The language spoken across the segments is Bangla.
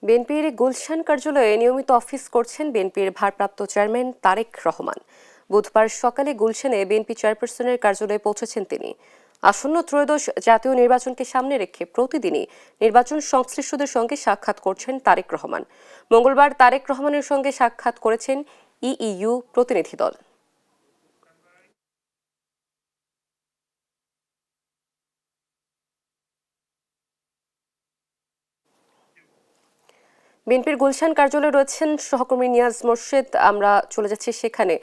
বিএনপির গুলশান কার্যালয়ে নিয়মিত অফিস করছেন বিএনপির ভারপ্রাপ্ত চেয়ারম্যান তারেক রহমান। বুধবার সকালে গুলশানে বিএনপি চেয়ারপারসনের কার্যালয়ে পৌঁছেছেন তিনি। আসন্ন ত্রয়োদশ জাতীয় নির্বাচনকে সামনে রেখে প্রতিদিনই নির্বাচন সংশ্লিষ্টদের সঙ্গে সাক্ষাৎ করছেন তারেক রহমান। মঙ্গলবার তারেক রহমানের সঙ্গে সাক্ষাৎ করেছেন ইইউ প্রতিনিধি দল। বিএনপির গুলশান কার্যালয়ে রয়েছেন সহকর্মী নিয়াজ মোর্শেদ। আমরা চলে যাচ্ছি সেখানে।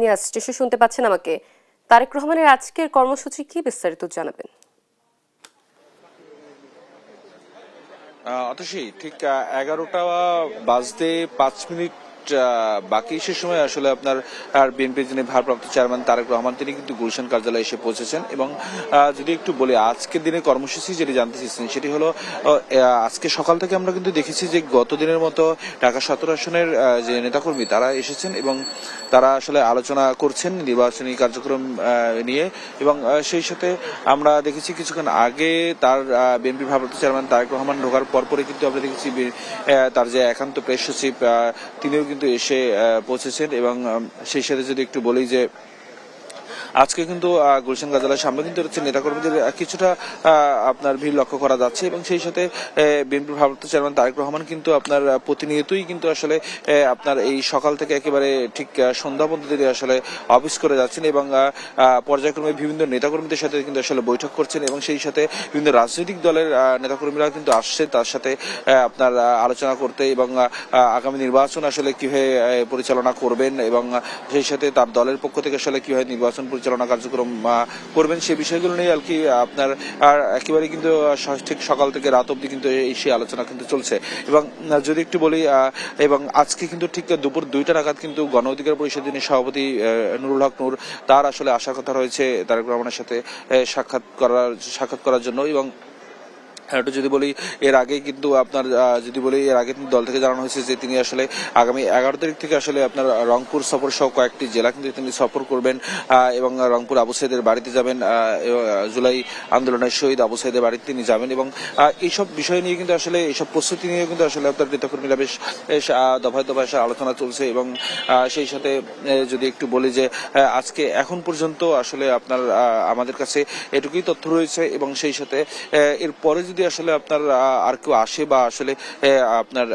নিয়াজ, নিশ্চয়ই শুনতে পাচ্ছেন আমাকে? তারেক রহমানের আজকের কর্মসূচি কি, বিস্তারিত জানাবেন? অতসী ঠিক 11টা বাজতে 5 মিনিট বাকি। সে সময় আসলে আপনার বিএনপির যিনি ভারপ্রাপ্ত চেয়ারম্যান তারেক রহমান তিনি কিন্তু গুলশান কার্যালয়ে এসে পৌঁছেছেন। এবং যদি একটু বলি আজকের দিনের কর্মসূচি যেটি জানতে চেয়েছেন সেটি হলো আজকে সকাল থেকে আমরা কিন্তু দেখেছি যে গত দিনের মতো ঢাকা 17 আসনের যে নেতাকর্মী তারা এসেছেন এবং তারা আসলে আলোচনা করছেন নির্বাচনী কার্যক্রম নিয়ে। এবং সেই সাথে আমরা দেখেছি কিছুক্ষণ আগে তার বিএনপি ভারপ্রাপ্ত চেয়ারম্যান তারেক রহমান ঢোকার পরপরই কিন্তু আমরা দেখেছি তার যে একান্ত প্রেস সচিব তিনিও কিন্তু এসে পৌঁছেছেন। এবং সেই সাথে যদি একটু বলি যে আজকে কিন্তু গুলশান কার্যালয়ের সামনে কিন্তু হচ্ছে নেতাকর্মীদের কিছুটা আপনার ভিড় লক্ষ্য করা যাচ্ছে। এবং সেই সাথে বিএনপির ভারপ্রাপ্ত চেয়ারম্যান তারেক রহমান কিন্তু আপনার প্রতিনিয়তই কিন্তু আসলে আপনার এই সকাল থেকে একেবারে ঠিক সন্ধ্যা পর্যন্ত আসলে অফিস করে যাচ্ছেন এবং পর্যায়ক্রমে বিভিন্ন নেতাকর্মীদের সাথে কিন্তু আসলে বৈঠক করছেন। এবং সেই সাথে বিভিন্ন রাজনৈতিক দলের নেতাকর্মীরা কিন্তু আসছে তার সাথে আপনার আলোচনা করতে এবং আগামী নির্বাচন আসলে কিভাবে পরিচালনা করবেন এবং সেই সাথে তার দলের পক্ষ থেকে আসলে কিভাবে নির্বাচন পরিচালনা কার্যক্রম করবেন সে বিষয়গুলো নিয়ে আর কি আপনার একেবারে কিন্তু ঠিক সকাল থেকে রাত অবধি কিন্তু সেই আলোচনা কিন্তু চলছে। এবং যদি একটু বলি এবং আজকে কিন্তু ঠিক দুপুর 2টা নাগাদ কিন্তু গণ অধিকার পরিষদের সভাপতি নুরুল হক নূর তার আসলে আসার কথা রয়েছে তারেক রহমানের সাথে সাক্ষাৎ করার জন্য। এবং একটু যদি বলি এর আগে কিন্তু আপনার যদি বলি এর আগে দল থেকে জানানো হয়েছে যে তিনি আসলে আগামী 11 তারিখ থেকে আসলে আপনার রংপুর সফর সহ কয়েকটি জেলা কিন্তু তিনি সফর করবেন এবং রংপুর আবু সাইদের বাড়িতে যাবেন, জুলাই আন্দোলনের শহীদ আবু সাইদের বাড়িতে তিনি যাবেন। এবং এইসব বিষয় নিয়ে কিন্তু আসলে এইসব প্রস্তুতি নিয়ে কিন্তু আসলে আপনার নেতাকর্মীরা বেশ দফায় দফায় আলোচনা চলছে। এবং সেই সাথে যদি একটু বলি যে আজকে এখন পর্যন্ত আসলে আপনার আমাদের কাছে এটুকুই তথ্য রয়েছে। এবং সেই সাথে এরপরে যদি আসলে আপনার আর কেউ আসে বা আসলে আপনার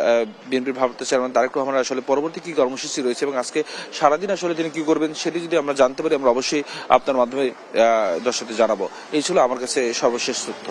বিএনপির ভারপ্রাপ্ত চেয়ারম্যান তারেক রহমান আসলে পরবর্তী কি কর্মসূচি রয়েছে এবং আজকে সারাদিন আসলে তিনি কি করবেন সেটি যদি আমরা জানতে পারি আমরা অবশ্যই আপনার মাধ্যমে দর্শকদের জানাবো। এই ছিল আমার কাছে সর্বশেষ তথ্য।